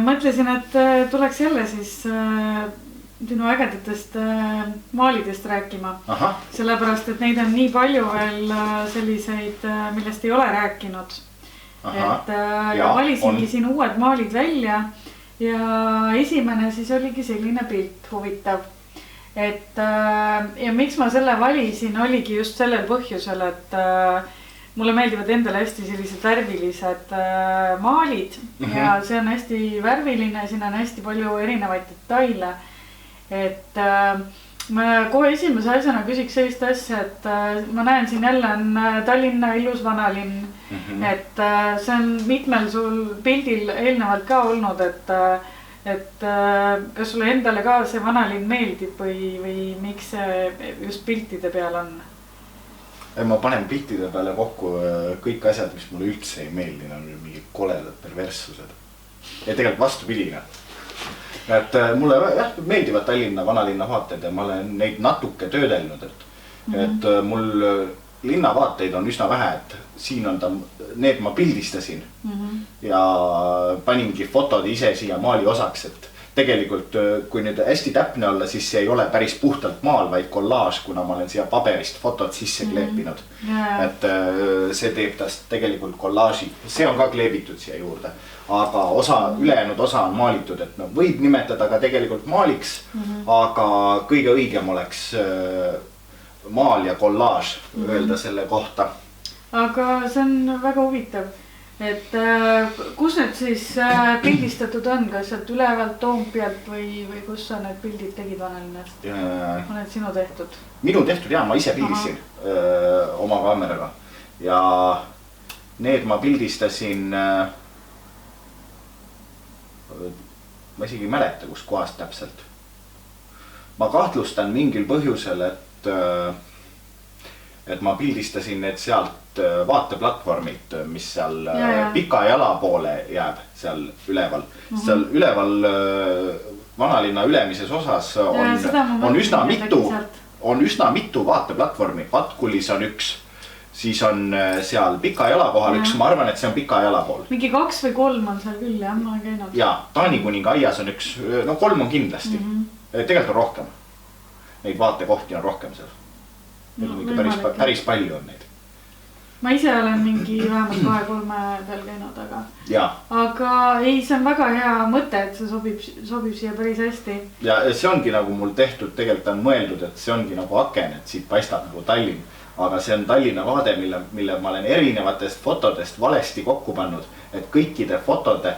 mõtlesin, et tuleks jälle siis sinu ägedatest maalidest rääkima. Sellepärast, et neid on nii palju veel selliseid, millest ei ole rääkinud. Et valisingi siin uued maalid välja ja esimene siis oligi selline pilt huvitav. Et ja miks ma selle valisin oligi just sellel põhjusel, et mulle meeldivad endale hästi sellised värvilised maalid ja see on hästi värviline, siin on hästi palju erinevaid detaile. Et ma kohe esimese asjana küsiks sellist asja, et ma näen siin jälle on Tallinna ilus vanalinn, et see on mitmel sul pildil eelnevalt ka olnud, et kas sulle endale ka see vanalinn meeldib või miks see just piltide peal on? Ma panen piltide peale kokku kõik asjad, mis mulle üldse ei meeldi, on mingid koledad perverssused. Ja tegelikult vastupidine. Et mulle meeldivad Tallinna vanalinna vaated ja ma olen neid natuke töödelnud, et mul linnavaateid on üsna vähe, et siin on need ma pildistasin ja paningi fotod ise siia maali osaks, et tegelikult kui nüüd hästi täpne olla, siis see ei ole päris puhtalt maal, vaid kollaaž, kuna ma olen siia paberist fotod sisse kleepinud. Et see teeb tast tegelikult kollaaži, see on ka kleebitud siia juurde, aga ülejäänud osa on maalitud, et võib nimetada ka tegelikult maaliks, aga kõige õigem oleks maal ja kollaaž öelda selle kohta. Aga see on väga huvitav. Et kus need siis pildistatud on, kas sealt ülevalt Toompealt või kus sa need pildid tegid vanalinnast? On need sinu tehtud? Minu tehtud ma ise pildisin oma kaameraga ja need ma pildistasin, ma isegi ei mäleta, kus kohast täpselt. Ma kahtlustan mingil põhjusel, et ma pildistasin need sealt vaateplatvormilt, mis seal pika jala poole jääb seal üleval. Seal üleval vanalinna ülemises osas on üsna mitu vaateplatvormi. Vatkulis on üks, siis on seal pika jala kohal üks, ma arvan, et see on pika jala pool. Mingi 2 või 3 on seal küll, jah, ma olen käinud. Ja Taani kuninga aias on üks, 3 on kindlasti. Tegelikult on rohkem. Neid vaatekohti on rohkem seal. Päris palju on neid. Ma ise olen mingi vähemalt 2-3 peal käinud, aga ei, see on väga hea mõte, et see sobib siia päris hästi. Ja see ongi nagu mul tehtud, tegelikult on mõeldud, et see ongi nagu aken, et siit paistab nagu Tallinn. Aga see on Tallinna vaade, mille ma olen erinevatest fotodest valesti kokku pannud, et kõikide fotode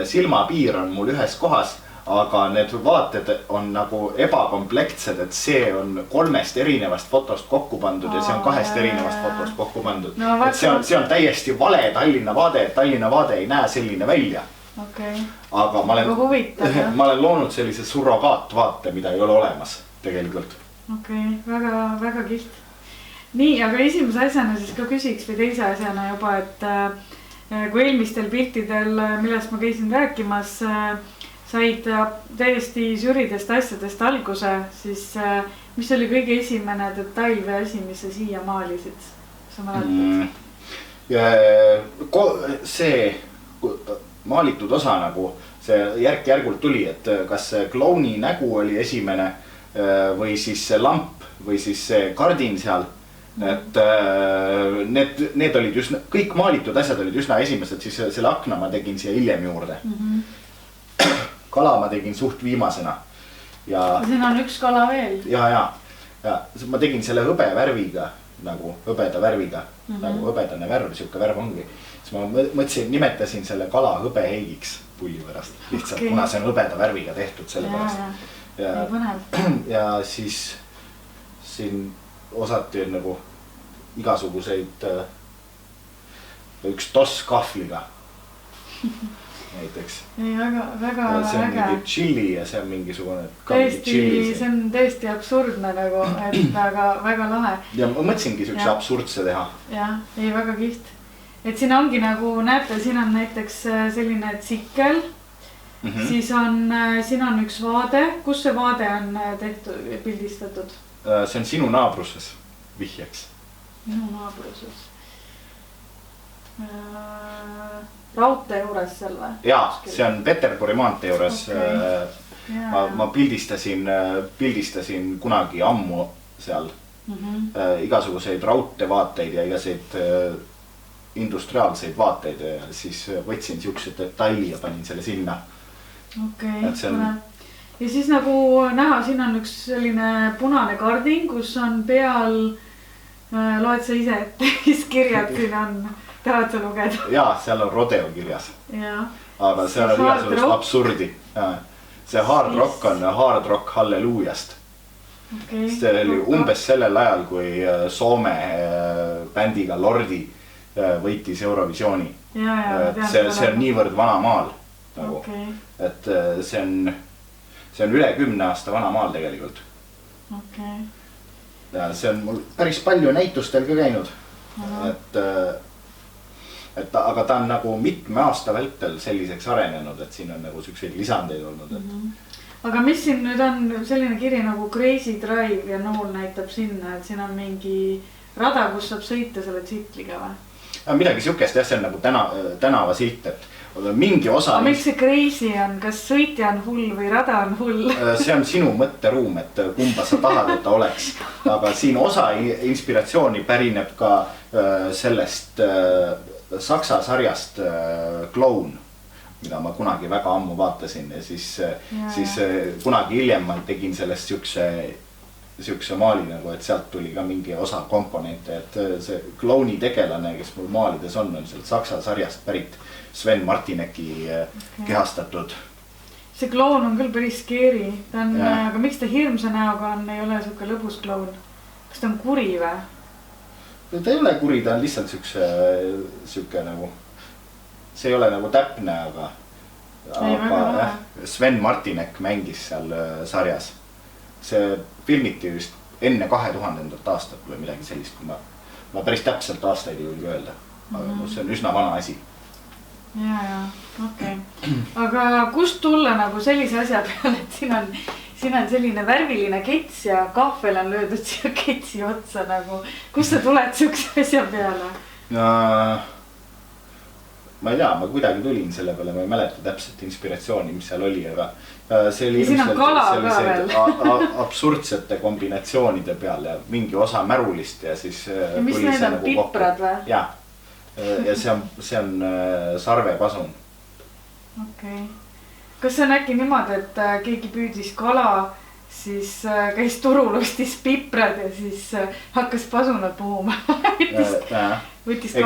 silmapiir on mul ühes kohas, aga need vaated on nagu ebakomplektsed, et see on 3 erinevast fotost kokku pandud ja see on 2 erinevast fotost kokku pandud. Et see on täiesti vale Tallinna vaade, et Tallinna vaade ei näe selline välja. Aga ma olen loonud sellise surrogaatvaate, mida ei ole olemas tegelikult. Väga, väga kiht. Nii, aga esimese asjana siis ka küsiks või teise asjana juba, et kui eelmistel piltidel, millest ma käisin rääkimas, said täiesti süridest asjadest alguse, siis mis oli kõige esimene detail või asi, mis sa siia maalisid? Sa mäletad? See maalitud osa nagu see järk-järgult tuli, et kas see klouni nägu oli esimene või siis see lamp või siis see kardin seal. Et need olid just, kõik maalitud asjad olid üsna esimesed, siis selle akna ma tegin siia hiljem juurde. Kala ma tegin suht viimasena. Ja siin on üks kala veel. Ja ma tegin selle hõbevärviga, nagu hõbeda värviga, nagu hõbedane värv, siuke värv ongi. Siis ma mõtlesin, nimetasin selle kala hõbeheigiks pulli pärast, lihtsalt kuna see on hõbeda värviga tehtud selle pärast. Ja siis siin osati nagu igasuguseid, üks toss kahvliga näiteks. Väga see on mingi tšilli ja see on mingisugune see on tõesti absurdne nagu, et väga lahe. Ja ma mõtlesingi siukse absurdse teha. Jah, ei väga kiht. Et siin ongi nagu, näete, siin on näiteks selline tsikkel, siis siin on üks vaade. Kus see vaade on tehtud, pildistatud? See on sinu naabruses vihjeks. Minu naabruses. raudtee juures seal või? Jaa, see on Peterburi maantee juures. Ma pildistasin kunagi ammu seal igasuguseid raudteevaateid ja igaseid industriaalseid vaateid ja siis võtsin siukse detaili ja panin selle sinna. Okei. Ja siis nagu näha, siin on üks selline punane karding, kus on peal, loed sa ise, et mis kirjad siin on, tahad sa lugeda? Jaa, seal on rodeo kirjas. Aga seal on igasugust absurdi. See hard rock on hard rock halleluujast. See oli umbes sellel ajal, kui Soome bändiga Lordi võitis Eurovisiooni. See on niivõrd vana maal. Et see on üle 10 aasta vana maal tegelikult. Ja see on mul päris palju näitustel ka käinud. Aga ta on nagu mitme aasta vältel selliseks arenenud, et siin on nagu selliseid lisandeid olnud. Aga mis siin nüüd on selline kiri nagu Crazy Drive ja nool näitab sinna, et siin on mingi rada, kus saab sõita selle tsikliga või? Midagi siukest, jah, see on nagu tänava silt, et mingi osa... Aga miks see crazy on? Kas sõitja on hull või rada on hull? See on sinu mõtteruum, et kumba sa tahad, et ta oleks. Aga siin osa inspiratsiooni pärineb ka sellest Saksa sarjast Clown, mida ma kunagi väga ammu vaatasin ja siis kunagi hiljem ma tegin sellest siukse maali nagu, et sealt tuli ka mingi osa komponente, et see Clowni tegelane, kes mul maalides on sealt Saksa sarjast pärit Sven Martineki kehastatud. See Clown on küll päris scary, aga miks ta hirmsa näoga on, ei ole siuke lõbus Clown? Kas ta on kuri või? Ta ei ole kuri, ta on lihtsalt siuke nagu, see ei ole nagu täpne, aga Sven Martinek mängis seal sarjas. See filmiti just enne 2000. aastat või midagi sellist, kui ma päris täpselt aastaid ei julge öelda. Aga see on üsna vana asi. Okei. Aga kust tulla nagu sellise asja peale, et siin on selline värviline kets ja kahvel on löödud siia ketsi otsa nagu. Kust sa tuled siukse asja peale? Ma ei tea, ma kuidagi tulin selle peale, ma ei mäleta täpselt inspiratsiooni, mis seal oli, aga see oli ilmselt absurdsete kombinatsioonide peal ja mingi osa märulist ja siis ja mis need on, piprad või? Jaa, ja see on sarvepasun. Okei. Kas see on äkki niimoodi, et keegi püüdis kala, siis käis turul, ostis piprad ja siis hakkas pasunad puhuma?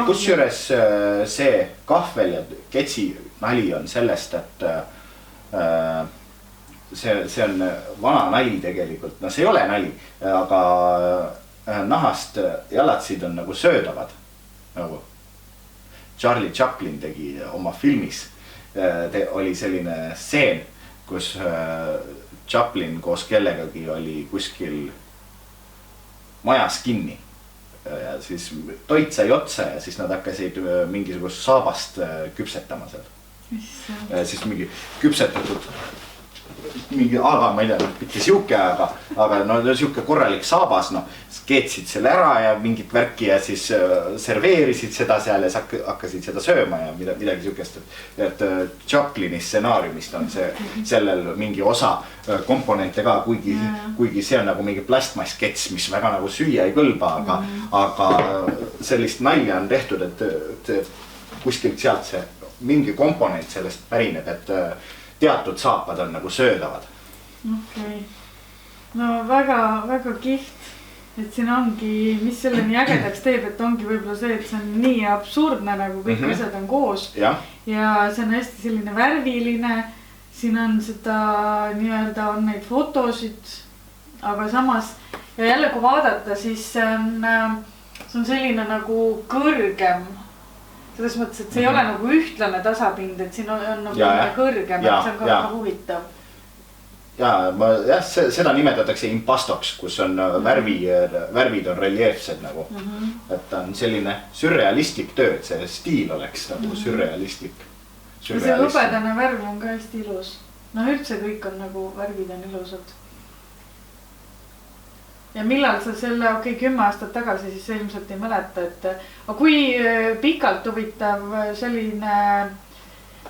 Kusjuures see kahvel ja ketsi nali on sellest, et see on vana nali tegelikult. No see ei ole nali, aga nahast jalatsid on nagu söödavad. Nagu Charlie Chaplin tegi oma filmis. Oli selline stseen, kus Chaplin koos kellegagi oli kuskil majas kinni. Ja siis toit sai otsa ja siis nad hakkasid mingisugust saabast küpsetama seal. Siis mingi küpsetatud, aga ma ei tea, mitte siuke, aga no siuke korralik saabas, no keetsid selle ära ja mingit värki ja siis serveerisid seda seal ja hakkasid seda sööma ja midagi siukest, et Chaplini stsenaariumist on sellel mingi osa komponente ka, kuigi see on nagu mingi plastmasskets, mis väga nagu süüa ei kõlba, aga sellist nalja on tehtud, et kuskilt sealt see mingi komponent sellest pärineb, et teatud saapad on nagu söödavad. Okei. No väga kihvt, et siin ongi, mis selle nii ägedaks teeb, et ongi võib-olla see, et see on nii absurdne, nagu kõik asjad on koos. Ja see on hästi selline värviline, siin on seda nii-öelda on neid fotosid, aga samas ja jälle kui vaadata, siis see on selline nagu kõrgem. Selles mõttes, et see ei ole nagu ühtlane tasapind, et siin on nagu kõrgem, et see on ka väga huvitav. Ja seda nimetatakse impastoks, kus on värvid on reljeefsed nagu. Et ta on selline sürrealistlik töö, et see stiil oleks nagu sürrealistlik. Ja see hõbedane värv on ka hästi ilus. No üldse kõik on nagu värvid on ilusad. Ja millal sa selle, 10 aastat tagasi, siis ilmselt ei mäleta, et kui pikalt huvitav selline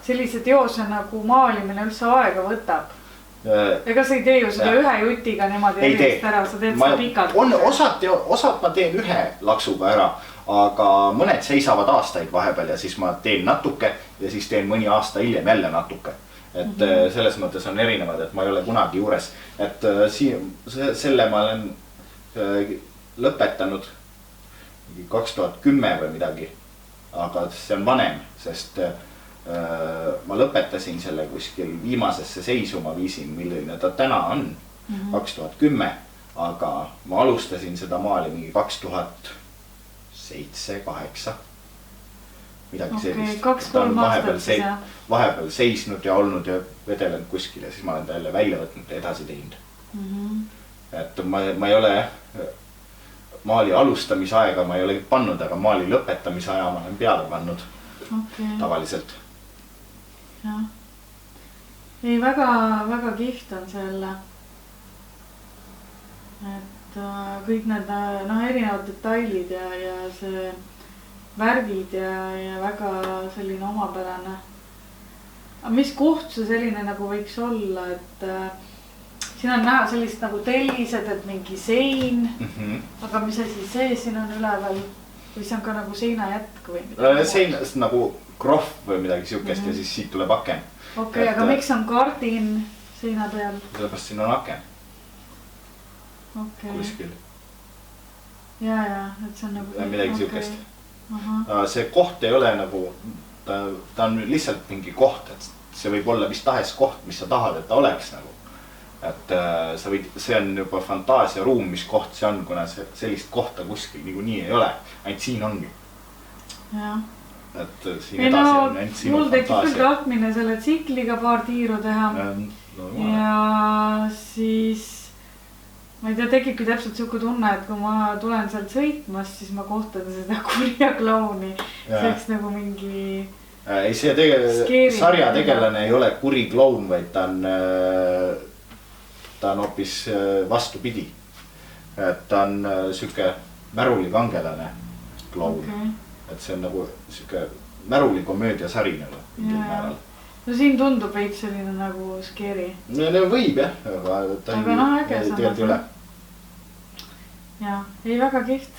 sellise teose nagu maalimine üldse aega võtab? Ega sa ei tee ju seda ühe jutiga niimoodi järjest ära, sa teed seda pikalt. Osad ma teen ühe laksuga ära, aga mõned seisavad aastaid vahepeal ja siis ma teen natuke ja siis teen mõni aasta hiljem jälle natuke. Et selles mõttes on erinevad, et ma ei ole kunagi juures, et selle ma olen lõpetanud 2010 või midagi, aga see on vanem, sest ma lõpetasin selle kuskil viimasesse seisu, ma viisin, milline ta täna on, 2010, aga ma alustasin seda maali mingi 2007-2008, midagi sellist. 2-3 aastat siis jah? Vahepeal seisnud ja olnud ja vedelenud kuskil ja siis ma olen ta jälle välja võtnud ja edasi teinud. Et ma ei ole maali alustamise aega ma ei ole pannud, aga maali lõpetamise aja ma olen peale pannud tavaliselt. Jah. Ei, väga kihvt on selle, et kõik need erinevad detailid ja see värvid ja väga selline omapärane. Aga mis koht see selline nagu võiks olla, et siin on näha sellist nagu tellised, et mingi sein, aga mis asi see siin on üleval või see on ka nagu seina jätk või midagi? Sein nagu krohv või midagi siukest ja siis siit tuleb aken. Okei, aga miks on kardin seina peal? Sellepärast siin on aken. Kuskil. Ja, et see on nagu... Midagi siukest. See koht ei ole nagu, ta on lihtsalt mingi koht, et see võib olla mis tahes koht, mis sa tahad, et ta oleks nagu. Et sa võid, see on juba fantaasia ruum, mis koht see on, kuna sellist kohta kuskil niikuinii ei ole, ainult siin ongi. Jah. Et siin edasi on ainult sinu mul tekib fantaasia. küll tahtmine selle tsikliga paar tiiru teha ja siis ma ei tea, tekibki täpselt siuke tunne, et kui ma tulen sealt sõitmast, siis ma kohtan seda kurja klouni. See oleks nagu mingi... Ei, see sarja tegelane ei ole kuri kloun, vaid ta on hoopis vastupidi. Et ta on siuke märulikangelane kloun. Et see on nagu siuke märulikomöödia-sari nagu. No siin tundub veits selline nagu scary. Võib jah, aga ta ei tegelikult üle. Jaa, ei väga kihvt.